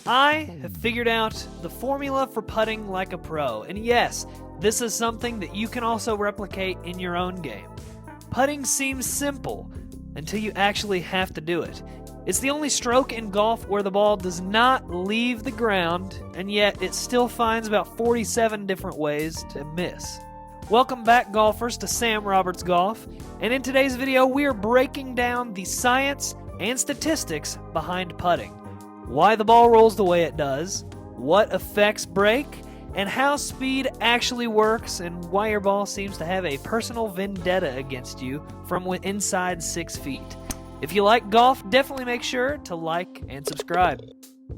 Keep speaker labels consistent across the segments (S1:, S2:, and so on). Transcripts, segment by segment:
S1: I have figured out the formula for putting like a pro, and yes, this is something that you can also replicate in your own game. Putting seems simple until you actually have to do it. It's the only stroke in golf where the ball does not leave the ground, and yet it still finds about 47 different ways to miss. Welcome back, golfers, to Sam Roberts Golf, and in today's video we are breaking down the science and statistics behind putting. Why the ball rolls the way it does, what affects break, and how speed actually works, and why your ball seems to have a personal vendetta against you from inside 6 feet. If you like golf, definitely make sure to like and subscribe.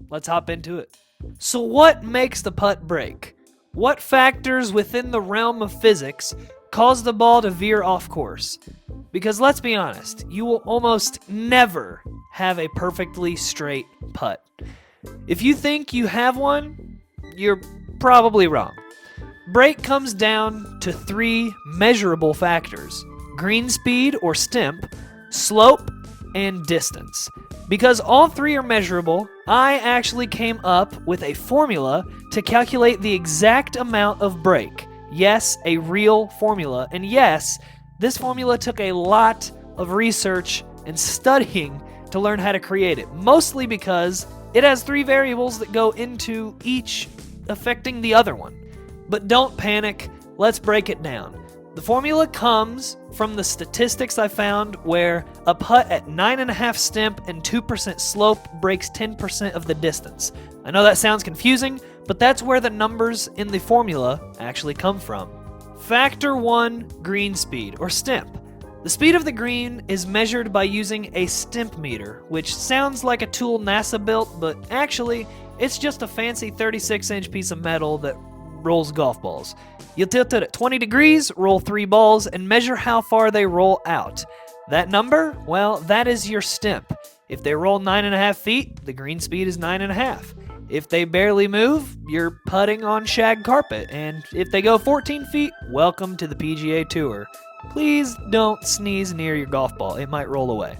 S1: Let's hop into it. So what makes the putt break? What factors within the realm of physics cause the ball to veer off course? Because let's be honest, you will almost never have a perfectly straight putt. If you think you have one, you're probably wrong. Break comes down to 3 measurable factors: green speed or stimp, slope, and distance. Because all 3 are measurable, I actually came up with a formula to calculate the exact amount of break. Yes, a real formula, and yes, this formula took a lot of research and studying to learn how to create it, mostly because it has 3 variables that go into each affecting the other one. But don't panic, let's break it down. The formula comes from the statistics I found where a putt at 9.5 stimp and 2% slope breaks 10% of the distance. I know that sounds confusing, but that's where the numbers in the formula actually come from. Factor 1, green speed, or stimp. The speed of the green is measured by using a stimp meter, which sounds like a tool NASA built, but actually, it's just a fancy 36-inch piece of metal that rolls golf balls. You tilt it at 20 degrees, roll 3 balls, and measure how far they roll out. That number? Well, that is your stimp. If they roll 9.5 feet, the green speed is 9.5. If they barely move, you're putting on shag carpet. And if they go 14 feet, welcome to the PGA Tour. Please don't sneeze near your golf ball, it might roll away.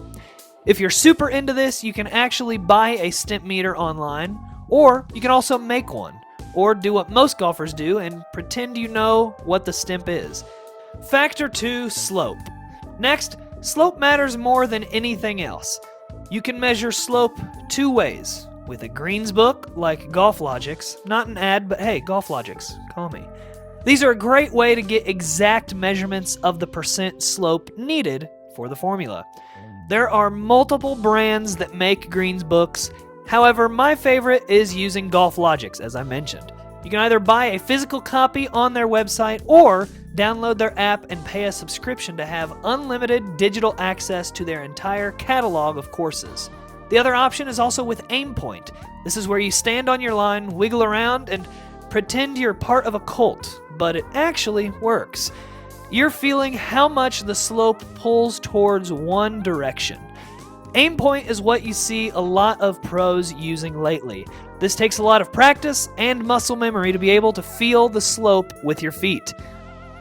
S1: If you're super into this, you can actually buy a stimp meter online, or you can also make one. Or do what most golfers do and pretend you know what the stimp is. Factor 2, slope. Next, slope matters more than anything else. You can measure slope 2 ways. With a greens book, like Golf Logics. Not an ad, but hey, Golf Logics, call me. These are a great way to get exact measurements of the percent slope needed for the formula. There are multiple brands that make greens books. However, my favorite is using Golf Logics, as I mentioned. You can either buy a physical copy on their website or download their app and pay a subscription to have unlimited digital access to their entire catalog of courses. The other option is also with AimPoint. This is where you stand on your line, wiggle around, and pretend you're part of a cult, but it actually works. You're feeling how much the slope pulls towards one direction. AimPoint is what you see a lot of pros using lately. This takes a lot of practice and muscle memory to be able to feel the slope with your feet.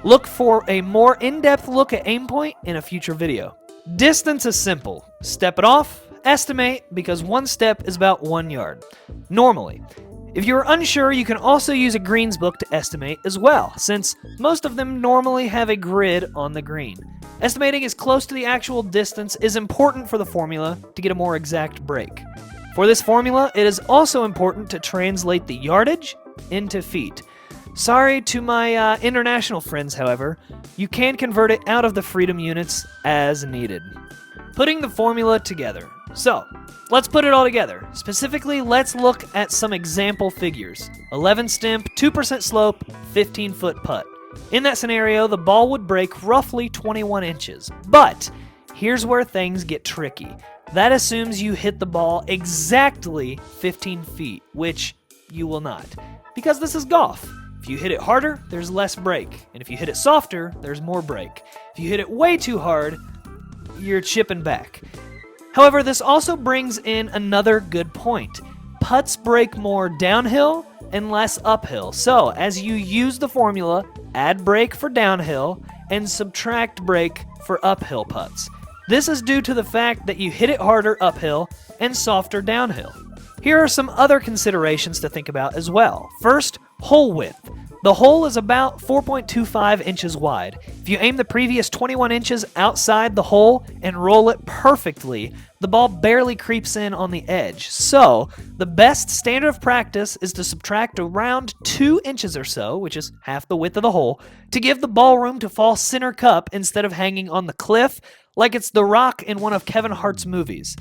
S1: Look for a more in-depth look at AimPoint in a future video. Distance is simple. Step it off, estimate, because 1 step is about 1 yard. Normally. If you're unsure, you can also use a greens book to estimate as well, since most of them normally have a grid on the green. Estimating as close to the actual distance is important for the formula to get a more exact break. For this formula, it is also important to translate the yardage into feet. Sorry to my international friends, however, you can convert it out of the freedom units as needed. Putting the formula together. So, let's put it all together. Specifically, let's look at some example figures. 11 stimp, 2% slope, 15-foot putt. In that scenario, the ball would break roughly 21 inches. But here's where things get tricky. That assumes you hit the ball exactly 15 feet, which you will not. Because this is golf. If you hit it harder, there's less break. And if you hit it softer, there's more break. If you hit it way too hard, you're chipping back. However, this also brings in another good point. Putts break more downhill and less uphill. So, as you use the formula, add break for downhill and subtract break for uphill putts. This is due to the fact that you hit it harder uphill and softer downhill. Here are some other considerations to think about as well. First, hole width. The hole is about 4.25 inches wide. If you aim the previous 21 inches outside the hole and roll it perfectly, the ball barely creeps in on the edge. So, the best standard of practice is to subtract around 2 inches or so, which is half the width of the hole, to give the ball room to fall center cup instead of hanging on the cliff like it's The Rock in one of Kevin Hart's movies.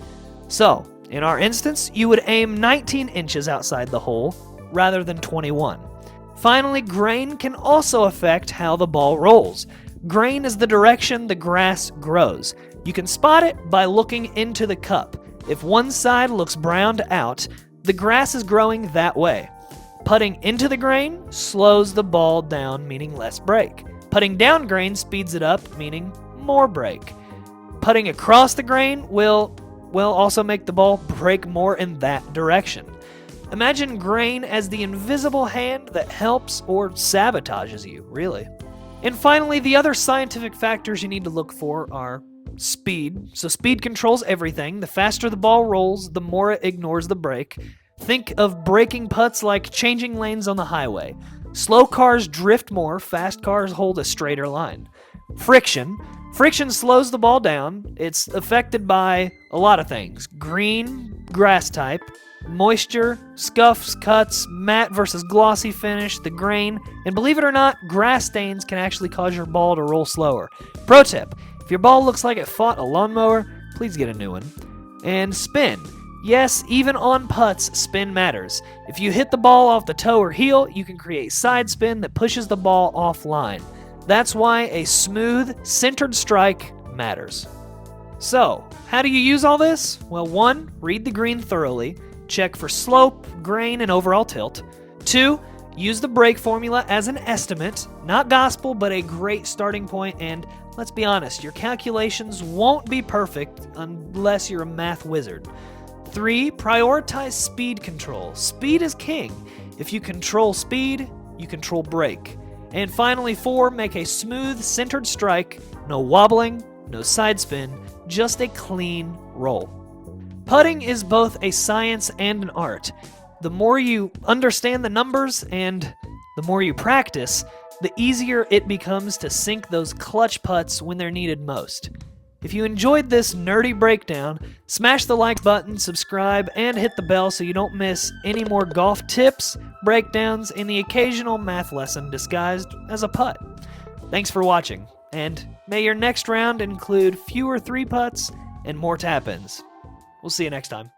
S1: So, in our instance, you would aim 19 inches outside the hole rather than 21. Finally, grain can also affect how the ball rolls. Grain is the direction the grass grows. You can spot it by looking into the cup. If one side looks browned out, the grass is growing that way. Putting into the grain slows the ball down, meaning less break. Putting down grain speeds it up, meaning more break. Putting across the grain will also make the ball break more in that direction. Imagine grain as the invisible hand that helps or sabotages you, really. And finally, the other scientific factors you need to look for are speed. So speed controls everything. The faster the ball rolls, the more it ignores the brake. Think of braking putts like changing lanes on the highway. Slow cars drift more, fast cars hold a straighter line. Friction. Friction slows the ball down. It's affected by a lot of things. Green, grass type. Moisture, scuffs, cuts, matte versus glossy finish, the grain, and believe it or not, grass stains can actually cause your ball to roll slower. Pro tip, if your ball looks like it fought a lawnmower, please get a new one. And spin. Yes, even on putts, spin matters. If you hit the ball off the toe or heel, you can create side spin that pushes the ball offline. That's why a smooth, centered strike matters. So, how do you use all this? Well, 1, read the green thoroughly. Check for slope, grain, and overall tilt. 2, use the brake formula as an estimate, not gospel, but a great starting point, and let's be honest, your calculations won't be perfect unless you're a math wizard. 3, prioritize speed control. Speed is king. If you control speed, you control brake. And finally, 4, make a smooth, centered strike, no wobbling, no side spin, just a clean roll. Putting is both a science and an art. The more you understand the numbers and the more you practice, the easier it becomes to sink those clutch putts when they're needed most. If you enjoyed this nerdy breakdown, smash the like button, subscribe, and hit the bell so you don't miss any more golf tips, breakdowns, and the occasional math lesson disguised as a putt. Thanks for watching, and may your next round include fewer 3-putts and more tap-ins. We'll see you next time.